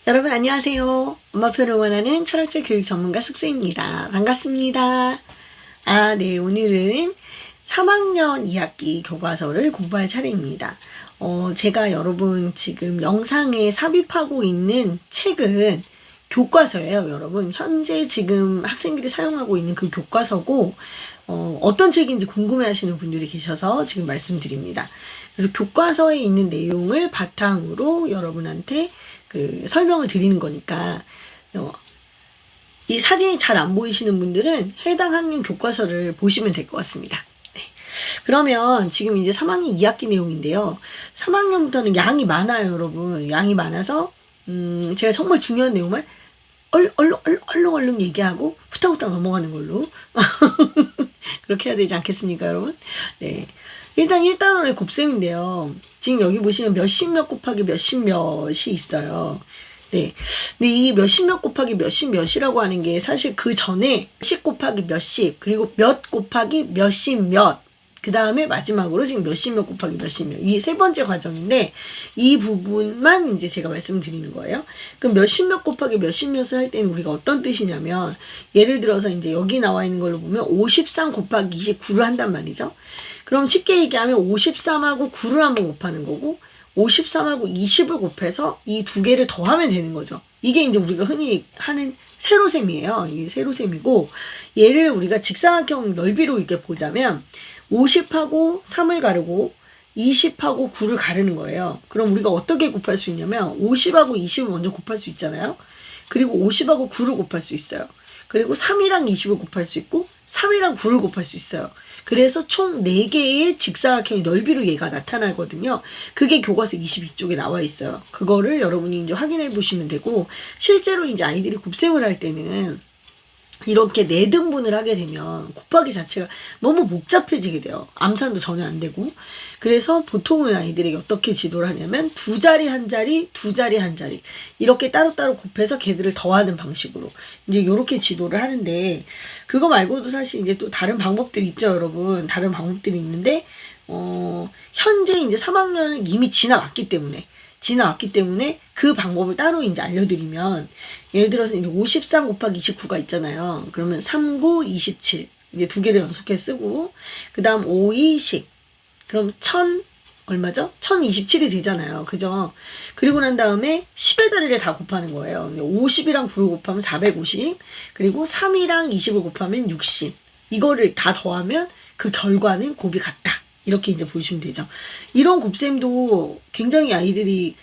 여러분 안녕하세요. 엄마표를 원하는 철학자 교육 전문가 숙세입니다. 반갑습니다. 네, 오늘은 3학년 2학기 교과서를 공부할 차례입니다. 제가 여러분 지금 영상에 삽입하고 있는 책은 교과서예요. 여러분 현재 지금 학생들이 사용하고 있는 그 교과서고 어떤 책인지 궁금해하시는 분들이 계셔서 지금 말씀드립니다. 그래서 교과서에 있는 내용을 바탕으로 여러분한테 설명을 드리는 거니까 이 사진이 잘 안 보이시는 분들은 해당 학년 교과서를 보시면 될 것 같습니다. 네. 그러면 지금 이제 3학년 2학기 내용인데요. 3학년부터는 양이 많아요, 여러분. 양이 많아서 제가 정말 중요한 내용만 얼른 얘기하고 후딱후딱 넘어가는 걸로 그렇게 해야 되지 않겠습니까, 여러분? 네. 일단 1단원의 곱셈인데요. 지금 여기 보시면 몇십 몇 곱하기 몇십 몇이 있어요. 네. 근데 이 몇십 몇 곱하기 몇십 몇이라고 하는 게 사실 그 전에 10 곱하기 몇십, 그리고 몇 곱하기 몇십 몇, 그 다음에 마지막으로 지금 몇십 몇 곱하기 몇십 몇, 이 세 번째 과정인데 이 부분만 이제 제가 말씀드리는 거예요. 그럼 몇십 몇 곱하기 몇십 몇을 할 때는 우리가 어떤 뜻이냐면, 예를 들어서 이제 여기 나와 있는 걸로 보면 53 곱하기 29를 한단 말이죠. 그럼 쉽게 얘기하면 53하고 9를 한번 곱하는 거고 53하고 20을 곱해서 이 두 개를 더하면 되는 거죠. 이게 이제 우리가 흔히 하는 세로셈이에요. 이게 세로셈이고, 얘를 우리가 직사각형 넓이로 이렇게 보자면 50하고 3을 가르고 20하고 9를 가르는 거예요. 그럼 우리가 어떻게 곱할 수 있냐면 50하고 20을 먼저 곱할 수 있잖아요. 그리고 50하고 9를 곱할 수 있어요. 그리고 3이랑 20을 곱할 수 있고 3이랑 9를 곱할 수 있어요. 그래서 총 4개의 직사각형의 넓이로 얘가 나타나거든요. 그게 교과서 22쪽에 나와 있어요. 그거를 여러분이 이제 확인해 보시면 되고, 실제로 이제 아이들이 곱셈을 할 때는 이렇게 4등분을 하게 되면 곱하기 자체가 너무 복잡해지게 돼요. 암산도 전혀 안 되고. 그래서 보통은 아이들에게 어떻게 지도를 하냐면 2자리 1자리, 2자리 1자리 이렇게 따로따로 곱해서 걔들을 더하는 방식으로 이제 이렇게 지도를 하는데, 그거 말고도 사실 이제 또 다른 방법들이 있죠, 여러분. 다른 방법들이 있는데 현재 이제 3학년은 이미 지나왔기 때문에 그 방법을 따로 이제 알려드리면, 예를 들어서 이제 53 곱하기 29가 있잖아요. 그러면 3, 9, 27 이제 두 개를 연속해 쓰고, 그 다음 5, 2, 10 그럼 1000 얼마죠? 1027이 되잖아요. 그죠? 그리고 난 다음에 10의 자리를 다 곱하는 거예요. 50이랑 9를 곱하면 450, 그리고 3이랑 20을 곱하면 60. 이거를 다 더하면 그 결과는 곱이 같다. 이렇게 이제 보시면 되죠. 이런 곱셈도 굉장히 아이들이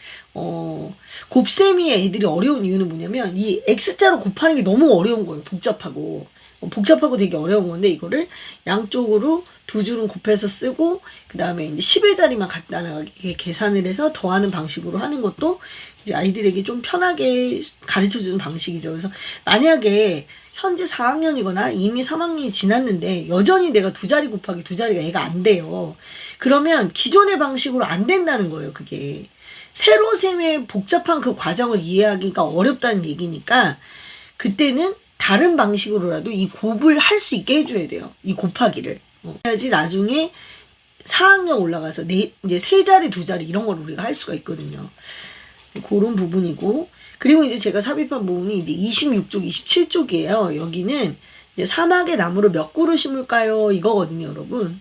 곱셈이 애들이 어려운 이유는 뭐냐면 이 X자로 곱하는 게 너무 어려운 거예요. 복잡하고 되게 어려운 건데, 이거를 양쪽으로 두 줄은 곱해서 쓰고 그 다음에 이제 10의 자리만 간단하게 계산을 해서 더하는 방식으로 하는 것도 이제 아이들에게 좀 편하게 가르쳐주는 방식이죠. 그래서 만약에 현재 4학년이거나 이미 3학년이 지났는데 여전히 내가 2자리 곱하기 2자리가 애가 안 돼요. 그러면 기존의 방식으로 안 된다는 거예요. 그게 세로셈의 복잡한 그 과정을 이해하기가 어렵다는 얘기니까, 그때는 다른 방식으로라도 이 곱을 할 수 있게 해줘야 돼요. 이 곱하기를. 해야지 나중에 4학년 올라가서 이제 3자리 2자리 이런 걸 우리가 할 수가 있거든요. 그런 부분이고, 그리고 이제 제가 삽입한 부분이 이제 26쪽, 27쪽이에요. 여기는 이제 사막의 나무를 몇 그루 심을까요? 이거거든요, 여러분.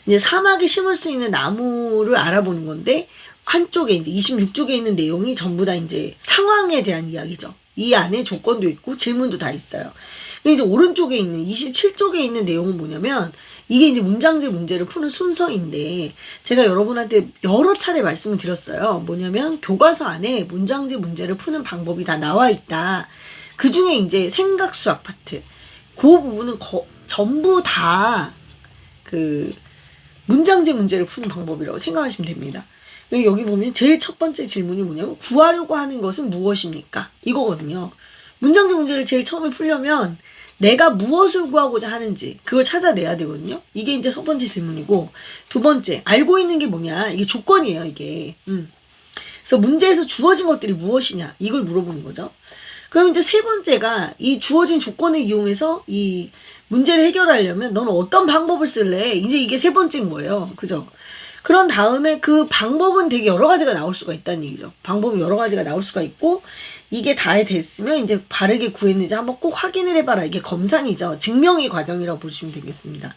이제 사막에 심을 수 있는 나무를 알아보는 건데, 한쪽에 이제 26쪽에 있는 내용이 전부 다 이제 상황에 대한 이야기죠. 이 안에 조건도 있고 질문도 다 있어요. 근데 이제 오른쪽에 있는 27쪽에 있는 내용은 뭐냐면, 이게 이제 문장제 문제를 푸는 순서인데, 제가 여러분한테 여러 차례 말씀을 드렸어요. 뭐냐면 교과서 안에 문장제 문제를 푸는 방법이 다 나와 있다. 그 중에 이제 생각 수학 파트, 그 부분은 전부 다 그 문장제 문제를 푸는 방법이라고 생각하시면 됩니다. 여기 보면 제일 첫 번째 질문이 뭐냐면, 구하려고 하는 것은 무엇입니까? 이거거든요. 문장제 문제를 제일 처음에 풀려면 내가 무엇을 구하고자 하는지 그걸 찾아내야 되거든요. 이게 이제 첫 번째 질문이고, 두 번째, 알고 있는 게 뭐냐? 이게 조건이에요, 이게. 그래서 문제에서 주어진 것들이 무엇이냐? 이걸 물어보는 거죠. 그럼 이제 세 번째가, 이 주어진 조건을 이용해서 이 문제를 해결하려면 너는 어떤 방법을 쓸래? 이제 이게 세 번째인 거예요. 그죠? 그런 다음에 그 방법은 되게 여러 가지가 나올 수가 있다는 얘기죠. 방법은 여러 가지가 나올 수가 있고, 이게 다 됐으면 이제 바르게 구했는지 한번 꼭 확인을 해봐라. 이게 검산이죠. 증명의 과정이라고 보시면 되겠습니다.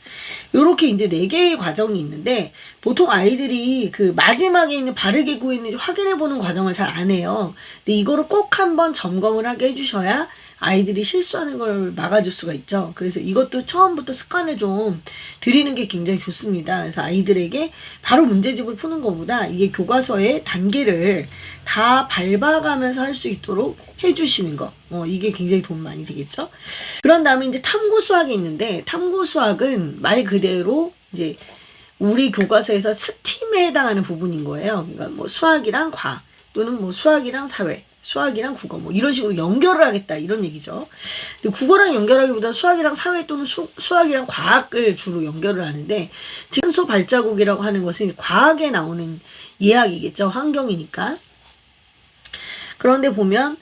요렇게 이제 4개의 과정이 있는데, 보통 아이들이 그 마지막에 있는 바르게 구했는지 확인해보는 과정을 잘 안 해요. 근데 이거를 꼭 한번 점검을 하게 해주셔야 아이들이 실수하는 걸 막아줄 수가 있죠. 그래서 이것도 처음부터 습관을 좀 들이는 게 굉장히 좋습니다. 그래서 아이들에게 바로 문제집을 푸는 것보다 이게 교과서의 단계를 다 밟아가면서 할 수 있도록 해주시는 거. 이게 굉장히 도움 많이 되겠죠. 그런 다음에 이제 탐구 수학이 있는데, 탐구 수학은 말 그대로 이제 우리 교과서에서 스팀에 해당하는 부분인 거예요. 그러니까 뭐 수학이랑 과학 또는 뭐 수학이랑 사회, 수학이랑 국어 뭐 이런 식으로 연결을 하겠다 이런 얘기죠. 근데 국어랑 연결하기보다 수학이랑 사회 또는 수학이랑 과학을 주로 연결을 하는데, 지금 탄소 발자국이라고 하는 것은 과학에 나오는 이야기겠죠. 환경이니까. 그런데 보면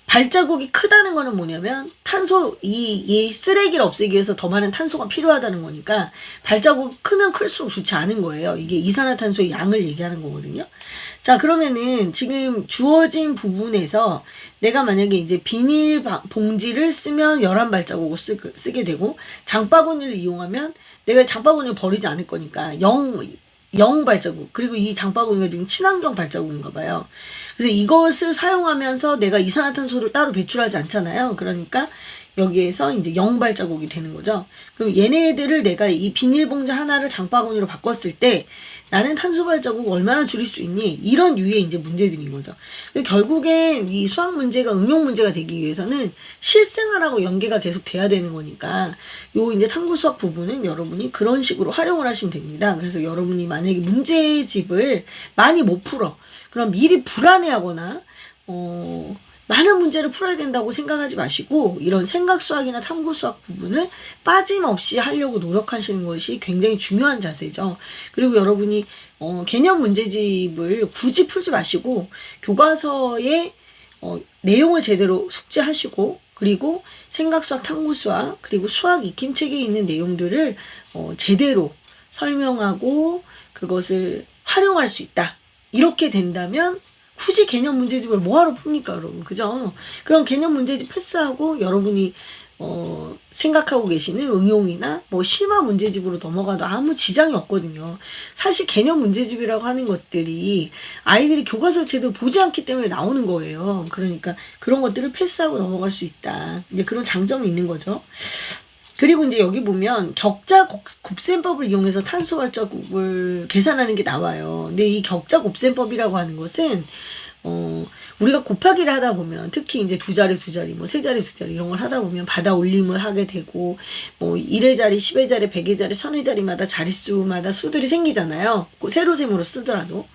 발자국이 크다는 거는 뭐냐면 탄소 이 쓰레기를 없애기 위해서 더 많은 탄소가 필요하다는 거니까 발자국이 크면 클수록 좋지 않은 거예요. 이게 이산화탄소의 양을 얘기하는 거거든요. 자, 그러면은 지금 주어진 부분에서 내가 만약에 이제 비닐 봉지를 쓰면 11발자국을 쓰게 되고, 장바구니를 이용하면 내가 장바구니를 버리지 않을 거니까 0 발자국, 그리고 이 장바구니가 지금 친환경 발자국인가 봐요. 그래서 이것을 사용하면서 내가 이산화탄소를 따로 배출하지 않잖아요. 그러니까 여기에서 이제 0 발자국이 되는 거죠. 그럼 얘네들을 내가 이 비닐봉지 하나를 장바구니로 바꿨을 때 나는 탄소 발자국 얼마나 줄일 수 있니? 이런 유의 이제 문제들인 거죠. 결국엔 이 수학 문제가 응용 문제가 되기 위해서는 실생활하고 연계가 계속 돼야 되는 거니까 요 이제 탐구 수학 부분은 여러분이 그런 식으로 활용을 하시면 됩니다. 그래서 여러분이 만약에 문제집을 많이 못 풀어, 그럼 미리 불안해하거나 많은 문제를 풀어야 된다고 생각하지 마시고, 이런 생각 수학이나 탐구 수학 부분을 빠짐없이 하려고 노력하시는 것이 굉장히 중요한 자세죠. 그리고 여러분이 개념 문제집을 굳이 풀지 마시고 교과서의 내용을 제대로 숙지하시고, 그리고 생각 수학, 탐구 수학, 그리고 수학 익힘책에 있는 내용들을 제대로 설명하고 그것을 활용할 수 있다. 이렇게 된다면 굳이 개념 문제집을 뭐하러 풉니까, 여러분? 그죠? 그럼 개념 문제집 패스하고 여러분이 생각하고 계시는 응용이나 뭐 심화 문제집으로 넘어가도 아무 지장이 없거든요. 사실 개념 문제집이라고 하는 것들이 아이들이 교과서를 제대로 보지 않기 때문에 나오는 거예요. 그러니까 그런 것들을 패스하고 넘어갈 수 있다. 이제 그런 장점이 있는 거죠. 그리고 이제 여기 보면 격자 곱셈법을 이용해서 탄소 발자국을 계산하는 게 나와요. 근데 이 격자 곱셈법이라고 하는 것은 우리가 곱하기를 하다 보면, 특히 이제 2자리, 2자리, 뭐 3자리, 2자리 이런 걸 하다 보면 받아 올림을 하게 되고, 뭐 1의 자리, 10의 자리, 100의 자리, 1000의 자리마다 자릿수마다 수들이 생기잖아요. 세로셈으로 쓰더라도.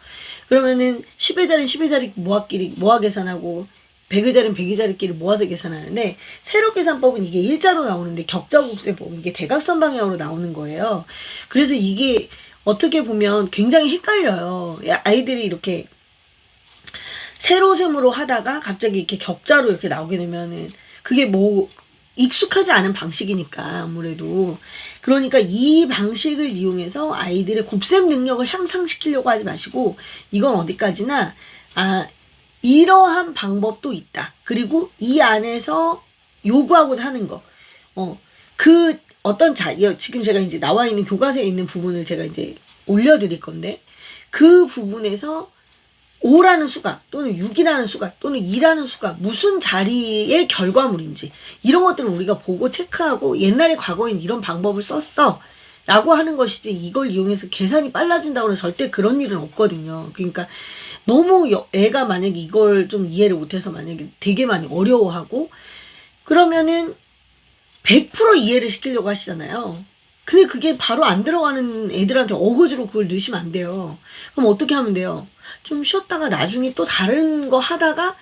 그러면은 10의 자리, 10의 자리 모아 계산하고 100의 자리는 100의 자리끼리 모아서 계산하는데, 세로 계산법은 이게 일자로 나오는데 격자 곱셈법은 이게 대각선 방향으로 나오는 거예요. 그래서 이게 어떻게 보면 굉장히 헷갈려요. 아이들이 이렇게 세로셈으로 하다가 갑자기 이렇게 격자로 이렇게 나오게 되면은 그게 뭐 익숙하지 않은 방식이니까 아무래도. 그러니까 이 방식을 이용해서 아이들의 곱셈 능력을 향상시키려고 하지 마시고, 이건 어디까지나 이러한 방법도 있다. 그리고 이 안에서 요구하고자 하는 거. 지금 제가 이제 나와 있는 교과서에 있는 부분을 제가 이제 올려드릴 건데, 그 부분에서 5라는 수가 또는 6이라는 수가 또는 2라는 수가 무슨 자리의 결과물인지 이런 것들을 우리가 보고 체크하고, 옛날에 과거엔 이런 방법을 썼어 라고 하는 것이지, 이걸 이용해서 계산이 빨라진다고 해서 절대 그런 일은 없거든요. 그러니까 너무 애가 만약에 이걸 좀 이해를 못해서 만약에 되게 많이 어려워하고 그러면은 100% 이해를 시키려고 하시잖아요. 근데 그게 바로 안 들어가는 애들한테 어거지로 그걸 넣으시면 안 돼요. 그럼 어떻게 하면 돼요? 좀 쉬었다가 나중에 또 다른 거 하다가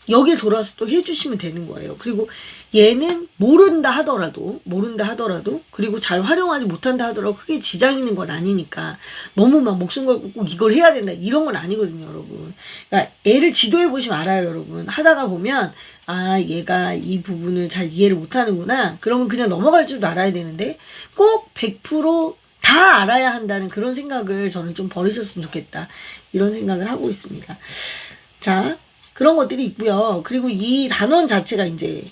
여길 돌아와서 또 해주시면 되는 거예요. 그리고 얘는 모른다 하더라도 그리고 잘 활용하지 못한다 하더라도 크게 지장 있는 건 아니니까 너무 막 목숨 걸고 꼭 이걸 해야 된다 이런 건 아니거든요, 여러분. 그러니까 애를 지도해 보시면 알아요, 여러분. 하다가 보면 얘가 이 부분을 잘 이해를 못하는구나. 그러면 그냥 넘어갈 줄도 알아야 되는데 꼭 100% 다 다 알아야 한다는 그런 생각을 저는 좀 버리셨으면 좋겠다. 이런 생각을 하고 있습니다. 자, 그런 것들이 있고요. 그리고 이 단원 자체가 이제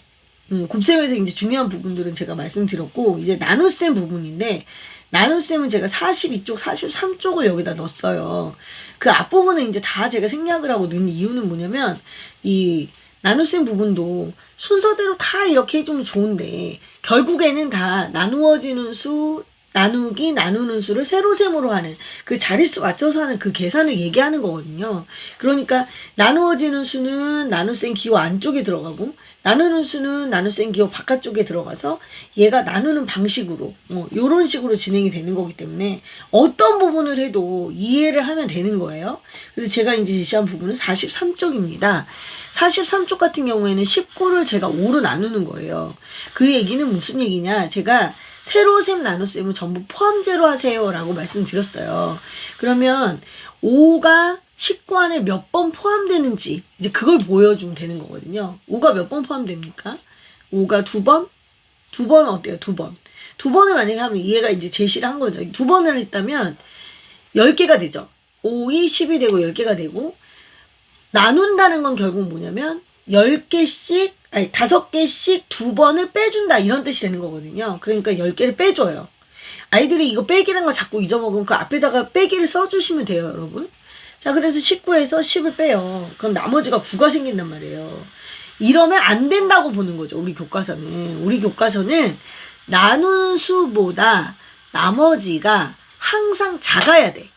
곱셈에서 이제 중요한 부분들은 제가 말씀드렸고, 이제 나눗셈 부분인데, 나눗셈은 제가 42쪽, 43쪽을 여기다 넣었어요. 그 앞부분은 이제 다 제가 생략을 하고 넣은 이유는 뭐냐면, 이 나눗셈 부분도 순서대로 다 이렇게 해주면 좋은데, 결국에는 다 나누어지는 수, 나누기, 나누는 수를 세로셈으로 하는 그 자릿수 맞춰서 하는 그 계산을 얘기하는 거거든요. 그러니까 나누어지는 수는 나눗셈 기호 안쪽에 들어가고, 나누는 수는 나눗셈 기호 바깥쪽에 들어가서 얘가 나누는 방식으로 요런 식으로 진행이 되는 거기 때문에 어떤 부분을 해도 이해를 하면 되는 거예요. 그래서 제가 이제 제시한 부분은 43쪽입니다. 43쪽 같은 경우에는 19를 제가 5로 나누는 거예요. 그 얘기는 무슨 얘기냐, 제가 세로셈 나눗셈은 전부 포함제로 하세요 라고 말씀드렸어요. 그러면 5가 19 안에 몇 번 포함되는지 이제 그걸 보여주면 되는 거거든요. 5가 몇 번 포함됩니까? 5가 2번? 2번은 어때요? 2번. 2번을 만약에 하면 얘가 이제 제시를 한 거죠. 2번을 했다면 10개가 되죠. 5, 2, 10이 되고 10개가 되고, 나눈다는 건 결국 뭐냐면 10개씩, 아니 5개씩 2번을 빼준다 이런 뜻이 되는 거거든요. 그러니까 10개를 빼줘요. 아이들이 이거 빼기라는 걸 자꾸 잊어먹으면 그 앞에다가 빼기를 써주시면 돼요, 여러분. 자, 그래서 19에서 10을 빼요. 그럼 나머지가 9가 생긴단 말이에요. 이러면 안 된다고 보는 거죠, 우리 교과서는. 우리 교과서는 나눈 수보다 나머지가 항상 작아야 돼.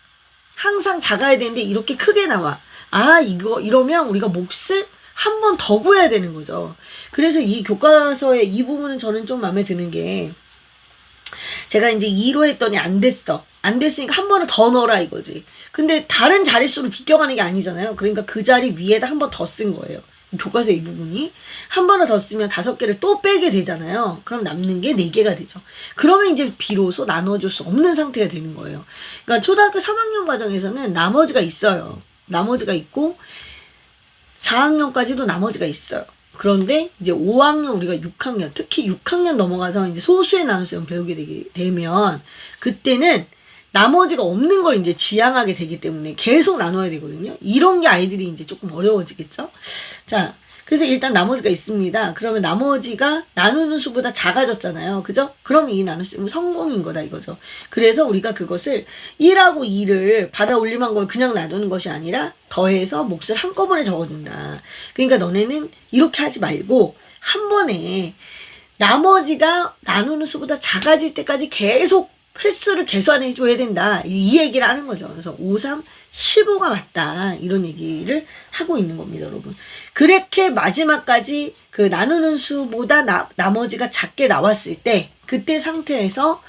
항상 작아야 되는데 이렇게 크게 나와. 아, 이러면 우리가 몫을 한 번 더 구해야 되는 거죠. 그래서 이 교과서의 이 부분은 저는 좀 마음에 드는 게, 제가 이제 2로 했더니 안 됐어. 안 됐으니까 한 번은 더 넣어라 이거지. 근데 다른 자릿수로 비껴가는 게 아니잖아요. 그러니까 그 자리 위에다 한 번 더 쓴 거예요. 교과서 이 부분이. 한 번을 더 쓰면 5개를 또 빼게 되잖아요. 그럼 남는 게 4개가 되죠. 그러면 이제 비로소 나눠줄 수 없는 상태가 되는 거예요. 그러니까 초등학교 3학년 과정에서는 나머지가 있어요. 나머지가 있고 4학년까지도 나머지가 있어요. 그런데 이제 5학년, 우리가 6학년, 특히 6학년 넘어가서 이제 소수의 나눗셈을 배우게 되면 그때는 나머지가 없는 걸 이제 지향하게 되기 때문에 계속 나눠야 되거든요. 이런 게 아이들이 이제 조금 어려워지겠죠. 자, 그래서 일단 나머지가 있습니다. 그러면 나머지가 나누는 수보다 작아졌잖아요. 그죠? 그럼 이 나눗셈은 성공인 거다 이거죠. 그래서 우리가 그것을 1하고 2를 받아 올림한 걸 그냥 놔두는 것이 아니라 더해서 몫을 한꺼번에 적어준다. 그러니까 너네는 이렇게 하지 말고 한 번에 나머지가 나누는 수보다 작아질 때까지 계속 횟수를 계산해 줘야 된다. 이 얘기를 하는 거죠. 그래서 5, 3, 15가 맞다. 이런 얘기를 하고 있는 겁니다, 여러분. 그렇게 마지막까지 그 나누는 수보다 나머지가 작게 나왔을 때, 그때 상태에서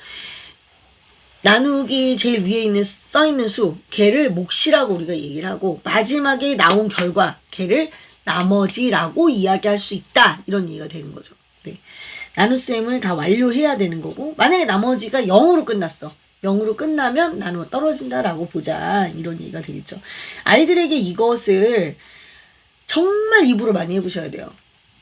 나누기 제일 위에 써 있는 수, 걔를 몫이라고 우리가 얘기를 하고, 마지막에 나온 결과, 걔를 나머지라고 이야기할 수 있다. 이런 얘기가 되는 거죠. 네. 나눗셈을 다 완료해야 되는 거고, 만약에 나머지가 0으로 끝났어. 0으로 끝나면 나누어 떨어진다라고 보자. 이런 얘기가 되겠죠. 아이들에게 이것을 정말 입으로 많이 해보셔야 돼요.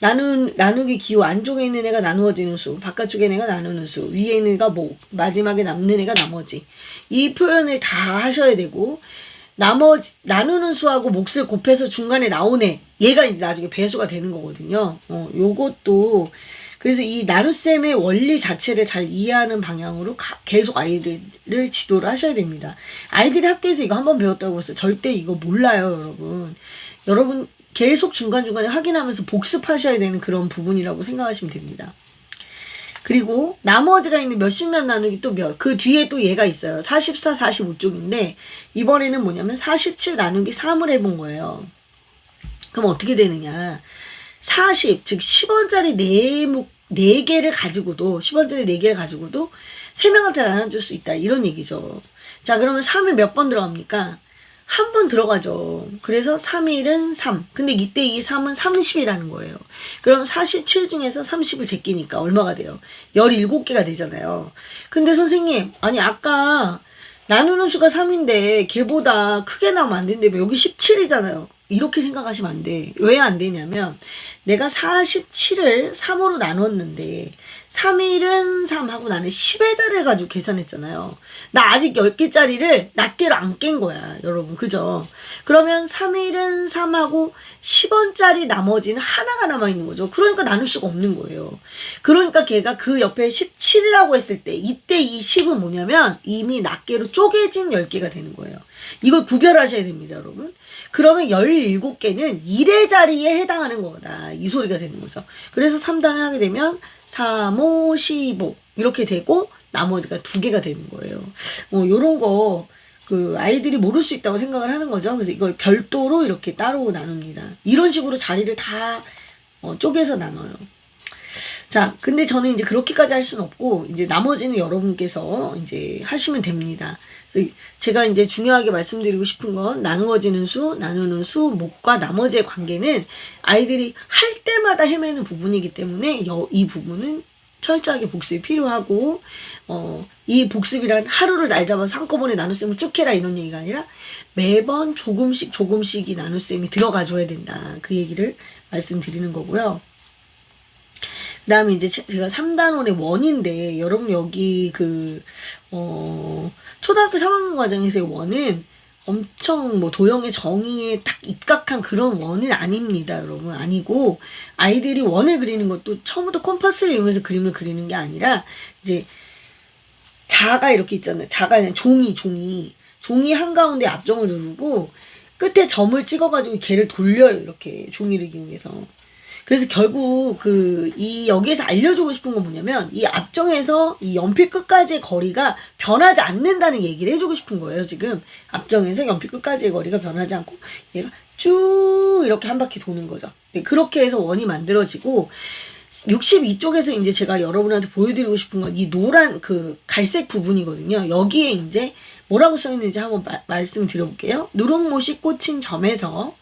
나누기 기호 안쪽에 있는 애가 나누어지는 수, 바깥쪽에 있는 애가 나누는 수, 위에 있는 애가 마지막에 남는 애가 나머지. 이 표현을 다 하셔야 되고, 나누는 수하고 몫을 곱해서 중간에 나온 애, 얘가 이제 나중에 배수가 되는 거거든요. 요것도, 그래서 이 나눗셈의 원리 자체를 잘 이해하는 방향으로 계속 아이들을 지도를 하셔야 됩니다. 아이들이 학교에서 이거 한번 배웠다고 해서 절대 이거 몰라요, 여러분. 여러분 계속 중간중간에 확인하면서 복습하셔야 되는 그런 부분이라고 생각하시면 됩니다. 그리고 나머지가 있는 몇십몇 나누기 또 그 뒤에 또 얘가 있어요. 44, 45쪽인데 이번에는 뭐냐면 47 나누기 3을 해본 거예요. 그럼 어떻게 되느냐. 40, 즉 10원짜리 4개를 가지고도 10원짜리 4개를 가지고도 3명한테 나눠줄 수 있다. 이런 얘기죠. 자, 그러면 3이 몇 번 들어갑니까? 한 번 들어가죠. 그래서 3일은 3. 근데 이때 이 3은 30이라는 거예요. 그럼 47 중에서 30을 제끼니까 얼마가 돼요? 17개가 되잖아요. 근데 선생님, 아니 아까 나누는 수가 3인데 걔보다 크게 나오면 안 된다며. 여기 17이잖아요. 이렇게 생각하시면 안 돼. 왜 안 되냐면 내가 47을 3으로 나눴는데 3일은 3 하고 나는 10의 자리를 가지고 계산했잖아요. 나 아직 10개짜리를 낱개로 안 깬 거야, 여러분. 그죠? 그러면 3일은 3 하고 10원짜리 나머지는 하나가 남아있는 거죠. 그러니까 나눌 수가 없는 거예요. 그러니까 걔가 그 옆에 17이라고 했을 때 이때 이 10은 뭐냐면 이미 낱개로 쪼개진 10개가 되는 거예요. 이걸 구별하셔야 됩니다, 여러분. 그러면 17개는 1의 자리에 해당하는 거다. 이 소리가 되는 거죠. 그래서 3단을 하게 되면 3, 5, 15 이렇게 되고 나머지가 2개가 되는 거예요. 요런 거 그 아이들이 모를 수 있다고 생각을 하는 거죠. 그래서 이걸 별도로 이렇게 따로 나눕니다. 이런 식으로 자리를 다 쪼개서 나눠요. 자, 근데 저는 이제 그렇게까지 할 수는 없고 이제 나머지는 여러분께서 이제 하시면 됩니다. 제가 이제 중요하게 말씀드리고 싶은 건 나누어지는 수, 나누는 수, 목과 나머지의 관계는 아이들이 할 때마다 헤매는 부분이기 때문에 이 부분은 철저하게 복습이 필요하고 이 복습이란 하루를 날 잡아서 한꺼번에 나눗셈을 쭉 해라 이런 얘기가 아니라 매번 조금씩이 나눗셈이 들어가줘야 된다. 그 얘기를 말씀드리는 거고요. 그 다음에 이제 제가 3단원의 원인데, 여러분 여기 초등학교 3학년 과정에서의 원은 엄청 도형의 정의에 딱 입각한 그런 원은 아닙니다, 여러분. 아니고, 아이들이 원을 그리는 것도 처음부터 컴파스를 이용해서 그림을 그리는 게 아니라, 이제, 자가 이렇게 있잖아요. 자가 그냥 종이 한가운데 앞정을 누르고, 끝에 점을 찍어가지고 걔를 돌려요, 이렇게. 종이를 이용해서. 그래서 결국 여기에서 알려주고 싶은 건 뭐냐면 이 앞정에서 이 연필 끝까지의 거리가 변하지 않는다는 얘기를 해주고 싶은 거예요. 지금 앞정에서 연필 끝까지의 거리가 변하지 않고 얘가 쭉 이렇게 한 바퀴 도는 거죠. 네, 그렇게 해서 원이 만들어지고 62쪽에서 이제 제가 여러분한테 보여드리고 싶은 건 이 노란 갈색 부분이거든요. 여기에 이제 뭐라고 써있는지 한번 말씀드려볼게요. 누룩못이 꽂힌 점에서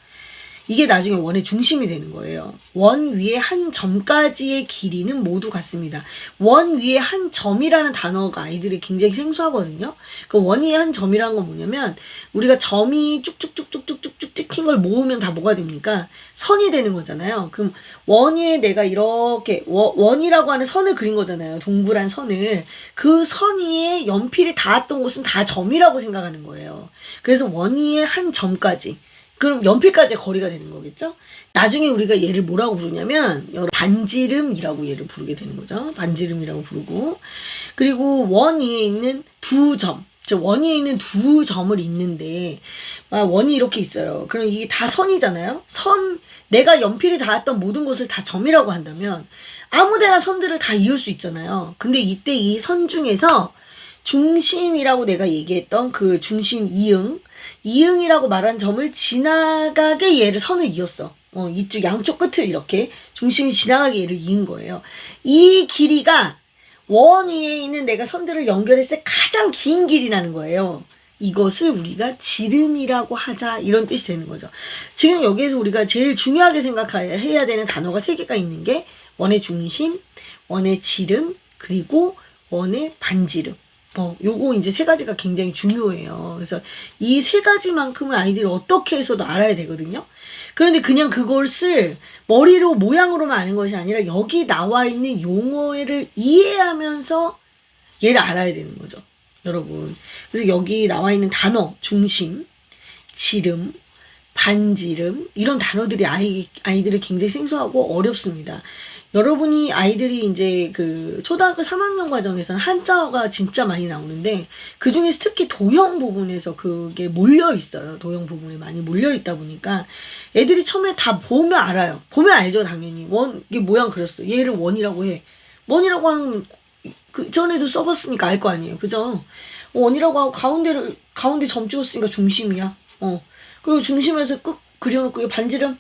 이게 나중에 원의 중심이 되는 거예요. 원 위에 한 점까지의 길이는 모두 같습니다. 원 위에 한 점이라는 단어가 아이들이 굉장히 생소하거든요. 그 원 위에 한 점이라는 건 뭐냐면 우리가 점이 쭉쭉쭉쭉쭉쭉 찍힌 걸 모으면 다 뭐가 됩니까? 선이 되는 거잖아요. 그럼 원 위에 내가 이렇게 원이라고 하는 선을 그린 거잖아요. 동그란 선을. 그 선 위에 연필이 닿았던 곳은 다 점이라고 생각하는 거예요. 그래서 원 위에 한 점까지. 그럼 연필까지의 거리가 되는 거겠죠? 나중에 우리가 얘를 뭐라고 부르냐면 반지름이라고 얘를 부르게 되는 거죠. 반지름이라고 부르고 그리고 원 위에 있는 두 점, 원 위에 있는 두 점을 잇는데 원이 이렇게 있어요. 그럼 이게 다 선이잖아요. 내가 연필이 닿았던 모든 곳을 다 점이라고 한다면 아무데나 선들을 다 이을 수 있잖아요. 근데 이때 이 선 중에서 중심이라고 내가 얘기했던 그 중심 이응이라고 말한 점을 지나가게 선을 이었어. 이쪽 양쪽 끝을 이렇게 중심이 지나가게 얘를 이은 거예요. 이 길이가 원 위에 있는 내가 선들을 연결했을 때 가장 긴 길이라는 거예요. 이것을 우리가 지름이라고 하자 이런 뜻이 되는 거죠. 지금 여기에서 우리가 제일 중요하게 생각해야 되는 단어가 3개가 있는 게 원의 중심, 원의 지름, 그리고 원의 반지름. 요거 이제 3가지가 굉장히 중요해요. 그래서 이 3가지만큼은 아이들이 어떻게 해서도 알아야 되거든요. 그런데 그냥 그것을 머리로 모양으로만 아는 것이 아니라 여기 나와 있는 용어를 이해하면서 얘를 알아야 되는 거죠. 여러분. 그래서 여기 나와 있는 단어, 중심, 지름, 반지름 이런 단어들이 아이들이 굉장히 생소하고 어렵습니다. 여러분이 아이들이 이제 초등학교 3학년 과정에서는 한자어가 진짜 많이 나오는데 그 중에 특히 도형 부분에서 그게 몰려 있어요. 도형 부분에 많이 몰려 있다 보니까 애들이 처음에 다 보면 알아요. 보면 알죠, 당연히. 이게 모양 그렸어. 얘를 원이라고 해. 원이라고 하는 전에도 써봤으니까 알 거 아니에요. 그죠? 원이라고 하고 가운데 점 찍었으니까 중심이야. 그리고 중심에서 끝 그려놓고 반지름.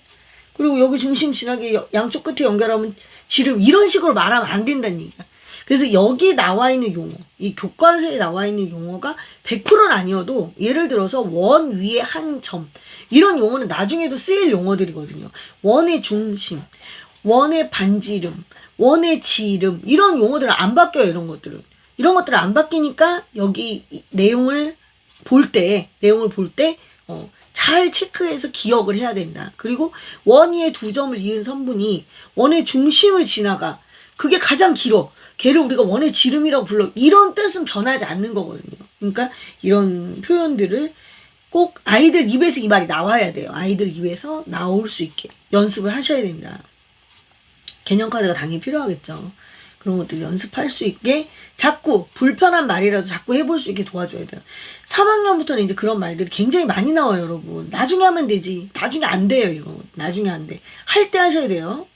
그리고 여기 중심 지나게 양쪽 끝에 연결하면 지름 이런 식으로 말하면 안 된다는 얘기야. 그래서 여기 나와 있는 용어, 이 교과서에 나와 있는 용어가 100%는 아니어도 예를 들어서 원 위에 한 점 이런 용어는 나중에도 쓰일 용어들이거든요. 원의 중심, 원의 반지름, 원의 지름 이런 용어들은 안 바뀌어요. 이런 것들은 안 바뀌니까 여기 내용을 볼 때 잘 체크해서 기억을 해야 된다. 그리고 원 위에 두 점을 이은 선분이 원의 중심을 지나가. 그게 가장 길어. 걔를 우리가 원의 지름이라고 불러. 이런 뜻은 변하지 않는 거거든요. 그러니까 이런 표현들을 꼭 아이들 입에서 이 말이 나와야 돼요. 아이들 입에서 나올 수 있게 연습을 하셔야 됩니다. 개념 카드가 당연히 필요하겠죠. 그런 것들 연습할 수 있게 자꾸 불편한 말이라도 자꾸 해볼 수 있게 도와줘야 돼요. 3학년부터는 이제 그런 말들이 굉장히 많이 나와요, 여러분. 나중에 하면 되지. 나중에 안 돼요, 이거. 나중에 안 돼. 할 때 하셔야 돼요.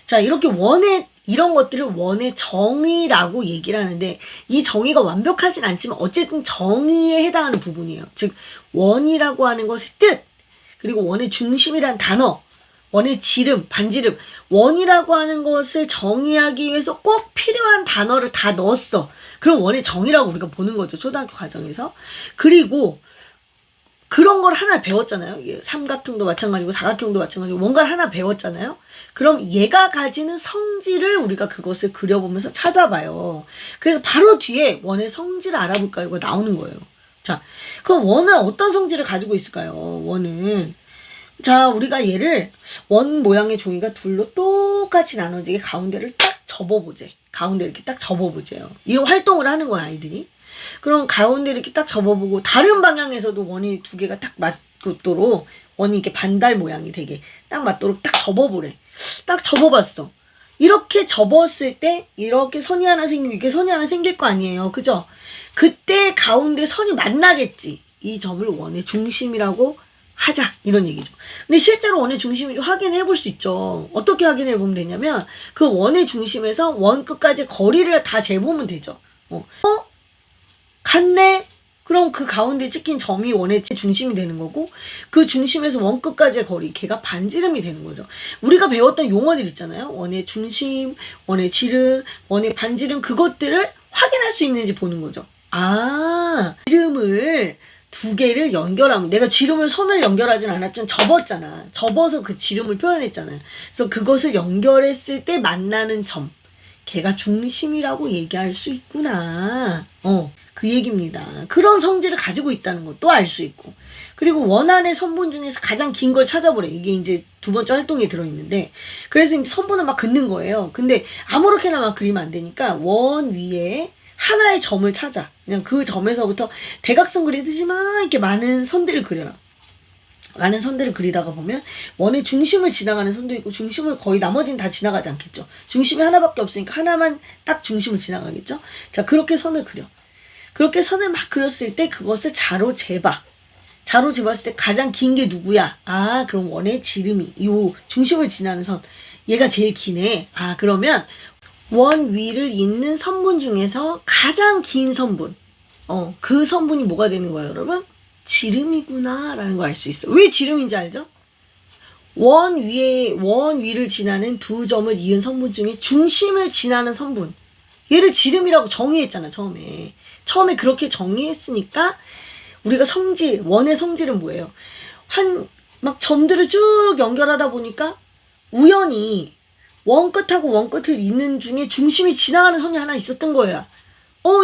자, 이렇게 원의 이런 것들을 원의 정의라고 얘기를 하는데 이 정의가 완벽하진 않지만 어쨌든 정의에 해당하는 부분이에요. 즉 원이라고 하는 것의 뜻, 그리고 원의 중심이란 단어, 원의 지름, 반지름, 원이라고 하는 것을 정의하기 위해서 꼭 필요한 단어를 다 넣었어. 그럼 원의 정의라고 우리가 보는 거죠. 초등학교 과정에서. 그리고 그런 걸 하나 배웠잖아요. 삼각형도 마찬가지고 사각형도 마찬가지고 뭔가를 하나 배웠잖아요. 그럼 얘가 가지는 성질을 우리가 그것을 그려보면서 찾아봐요. 그래서 바로 뒤에 원의 성질을 알아볼까요? 이거 나오는 거예요. 자, 그럼 원은 어떤 성질을 가지고 있을까요? 원은 자, 우리가 얘를 원 모양의 종이가 둘로 똑같이 나눠지게 가운데를 딱 접어보재. 가운데 이렇게 딱 접어보재요. 이런 활동을 하는 거야, 아이들이. 그럼 가운데 이렇게 딱 접어보고 다른 방향에서도 원이 두 개가 딱 맞도록 원이 이렇게 반달 모양이 되게 딱 맞도록 딱 접어보래. 딱 접어봤어. 이렇게 접었을 때 이렇게 선이 하나 생기고 이렇게 선이 하나 생길 거 아니에요. 그죠? 그때 가운데 선이 만나겠지. 이 점을 원의 중심이라고 하자 이런 얘기죠. 근데 실제로 원의 중심을 확인해 볼 수 있죠. 어떻게 확인해 보면 되냐면 그 원의 중심에서 원 끝까지 거리를 다 재보면 되죠. 같네? 그럼 그 가운데 찍힌 점이 원의 중심이 되는 거고 그 중심에서 원 끝까지의 거리 걔가 반지름이 되는 거죠. 우리가 배웠던 용어들 있잖아요. 원의 중심, 원의 지름, 원의 반지름 그것들을 확인할 수 있는지 보는 거죠. 아, 지름을 두 개를 연결하면 내가 지름을 선을 연결하진 않았지만 접었잖아. 접어서 그 지름을 표현했잖아요. 그래서 그것을 연결했을 때 만나는 점 걔가 중심이라고 얘기할 수 있구나. 그 얘기입니다. 그런 성질을 가지고 있다는 것도 알 수 있고 그리고 원 안의 선분 중에서 가장 긴 걸 찾아보래. 이게 이제 두 번째 활동에 들어있는데 그래서 이제 선분을 막 긋는 거예요. 근데 아무렇게나 막 그리면 안 되니까 원 위에 하나의 점을 찾아. 그냥 그 점에서부터 대각선 그리듯이 막 이렇게 많은 선들을 그려요. 많은 선들을 그리다가 보면 원의 중심을 지나가는 선도 있고 중심을 거의 나머지는 다 지나가지 않겠죠. 중심이 하나밖에 없으니까 하나만 딱 중심을 지나가겠죠. 자, 그렇게 선을 그려. 그렇게 선을 막 그렸을 때 그것을 자로 재봐. 자로 재봤을 때 가장 긴 게 누구야? 아, 그럼 원의 지름이 요 중심을 지나는 선 얘가 제일 기네. 아, 그러면 원 위를 잇는 선분 중에서 가장 긴 선분. 그 선분이 뭐가 되는 거예요, 여러분? 지름이구나 라는 걸 알 수 있어요. 왜 지름인지 알죠? 원 위를 지나는 두 점을 이은 선분 중에 중심을 지나는 선분. 얘를 지름이라고 정의했잖아, 처음에. 처음에 그렇게 정의했으니까 우리가 원의 성질은 뭐예요? 막 점들을 쭉 연결하다 보니까 우연히 원 끝하고 원 끝을 잇는 중에 중심이 지나가는 선이 하나 있었던 거야.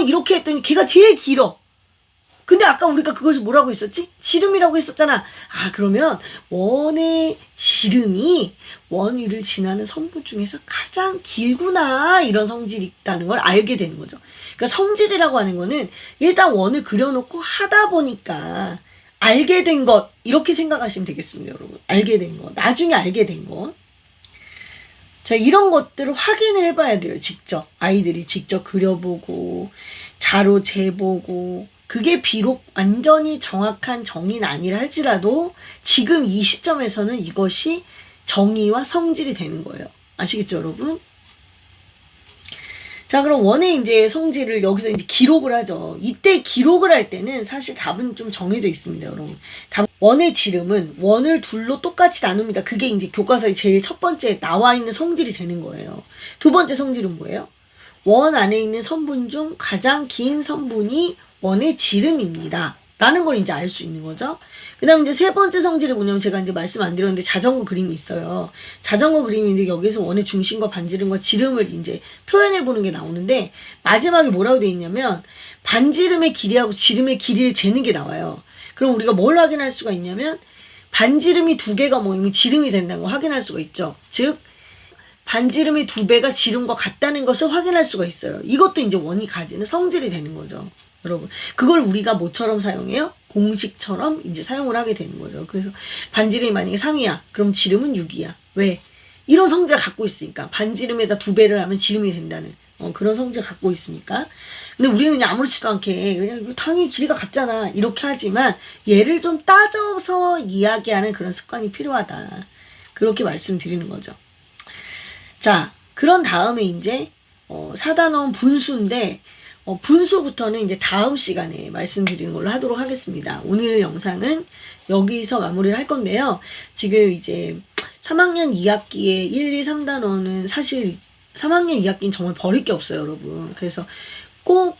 이렇게 했더니 걔가 제일 길어. 근데 아까 우리가 그것을 뭐라고 했었지? 지름이라고 했었잖아. 아, 그러면 원의 지름이 원 위를 지나는 선분 중에서 가장 길구나. 이런 성질이 있다는 걸 알게 되는 거죠. 그러니까 성질이라고 하는 거는 일단 원을 그려놓고 하다 보니까 알게 된 것. 이렇게 생각하시면 되겠습니다, 여러분. 알게 된 것. 나중에 알게 된 것. 자, 이런 것들을 확인을 해봐야 돼요. 직접. 아이들이 직접 그려보고 자로 재보고 그게 비록 완전히 정확한 정의는 아니라 할지라도 지금 이 시점에서는 이것이 정의와 성질이 되는 거예요. 아시겠죠, 여러분? 자, 그럼 원의 이제 성질을 여기서 이제 기록을 하죠. 이때 기록을 할 때는 사실 답은 좀 정해져 있습니다, 여러분. 원의 지름은 원을 둘로 똑같이 나눕니다. 그게 이제 교과서에 제일 첫 번째 나와 있는 성질이 되는 거예요. 두 번째 성질은 뭐예요? 원 안에 있는 선분 중 가장 긴 선분이 원의 지름입니다. 라는 걸 이제 알 수 있는 거죠. 그 다음 이제 세 번째 성질이 뭐냐면 제가 이제 말씀 안 드렸는데 자전거 그림이 있어요. 자전거 그림인데 여기서 원의 중심과 반지름과 지름을 이제 표현해 보는 게 나오는데 마지막에 뭐라고 되어 있냐면 반지름의 길이하고 지름의 길이를 재는 게 나와요. 그럼 우리가 뭘 확인할 수가 있냐면 반지름이 두 개가 모이면 지름이 된다는 걸 확인할 수가 있죠. 즉 반지름의 2배가 지름과 같다는 것을 확인할 수가 있어요. 이것도 이제 원이 가지는 성질이 되는 거죠. 여러분, 그걸 우리가 뭐처럼 사용해요? 공식처럼 이제 사용을 하게 되는 거죠. 그래서 반지름이 만약에 3이야. 그럼 지름은 6이야. 왜? 이런 성질을 갖고 있으니까. 반지름에다 2배를 하면 지름이 된다는 그런 성질을 갖고 있으니까. 근데 우리는 그냥 아무렇지도 않게 그냥 당연히 길이가 같잖아 이렇게 하지만 얘를 좀 따져서 이야기하는 그런 습관이 필요하다. 그렇게 말씀드리는 거죠. 자, 그런 다음에 이제 4단원 분수인데 분수부터는 이제 다음 시간에 말씀드리는 걸로 하도록 하겠습니다. 오늘 영상은 여기서 마무리를 할 건데요. 지금 이제 3학년 2학기에 1, 2, 3단원은 사실 3학년 2학기는 정말 버릴 게 없어요, 여러분. 그래서 꼭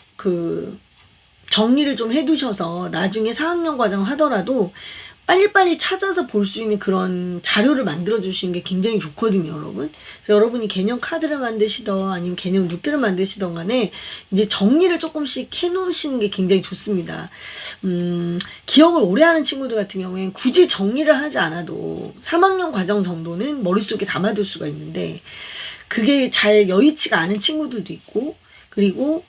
정리를 좀 해두셔서 나중에 4학년 과정 하더라도 빨리빨리 찾아서 볼 수 있는 그런 자료를 만들어 주시는 게 굉장히 좋거든요, 여러분. 그래서 여러분이 개념 카드를 만드시던 아니면 개념 노트를 만드시던 간에 이제 정리를 조금씩 해 놓으시는 게 굉장히 좋습니다. 기억을 오래 하는 친구들 같은 경우에는 굳이 정리를 하지 않아도 3학년 과정 정도는 머릿속에 담아둘 수가 있는데 그게 잘 여의치가 않은 친구들도 있고 그리고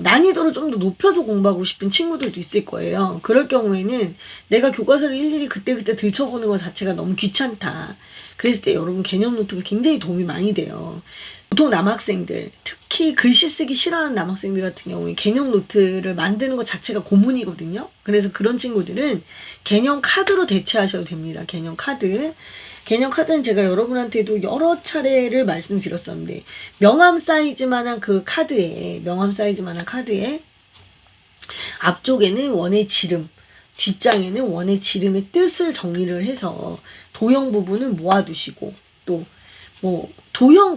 난이도를 좀 더 높여서 공부하고 싶은 친구들도 있을 거예요. 그럴 경우에는 내가 교과서를 일일이 그때그때 들춰보는 것 자체가 너무 귀찮다. 그랬을 때 여러분 개념 노트가 굉장히 도움이 많이 돼요. 보통 남학생들, 특히 글씨 쓰기 싫어하는 남학생들 같은 경우에 개념 노트를 만드는 것 자체가 고문이거든요. 그래서 그런 친구들은 개념 카드로 대체하셔도 됩니다. 개념 카드. 개념 카드는 제가 여러분한테도 여러 차례를 말씀드렸었는데 명함 사이즈만한 명함 사이즈만한 카드에 앞쪽에는 원의 지름, 뒷장에는 원의 지름의 뜻을 정리를 해서 도형 부분은 모아두시고 또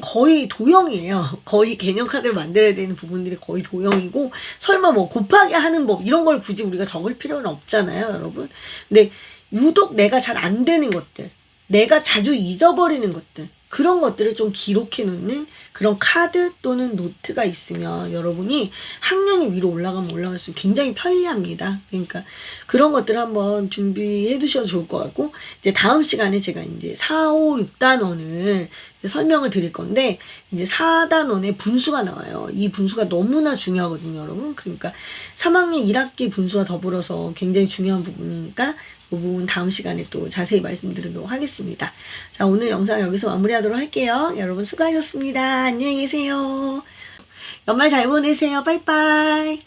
거의 도형이에요. 거의 개념 카드를 만들어야 되는 부분들이 거의 도형이고 설마 곱하기 하는 법 이런 걸 굳이 우리가 적을 필요는 없잖아요, 여러분. 근데 유독 내가 잘 안 되는 것들 내가 자주 잊어버리는 것들 그런 것들을 좀 기록해 놓는 그런 카드 또는 노트가 있으면 여러분이 학년이 위로 올라가면 올라갈수록 굉장히 편리합니다. 그러니까 그런 것들을 한번 준비해 두셔도 좋을 것 같고 이제 다음 시간에 제가 이제 4, 5, 6단원을 설명을 드릴 건데 이제 4단원에 분수가 나와요. 이 분수가 너무나 중요하거든요, 여러분. 그러니까 3학년 1학기 분수와 더불어서 굉장히 중요한 부분이니까 그 부분 다음 시간에 또 자세히 말씀드리도록 하겠습니다. 자, 오늘 영상 여기서 마무리하도록 할게요. 여러분 수고하셨습니다. 안녕히 계세요. 연말 잘 보내세요. 빠이빠이.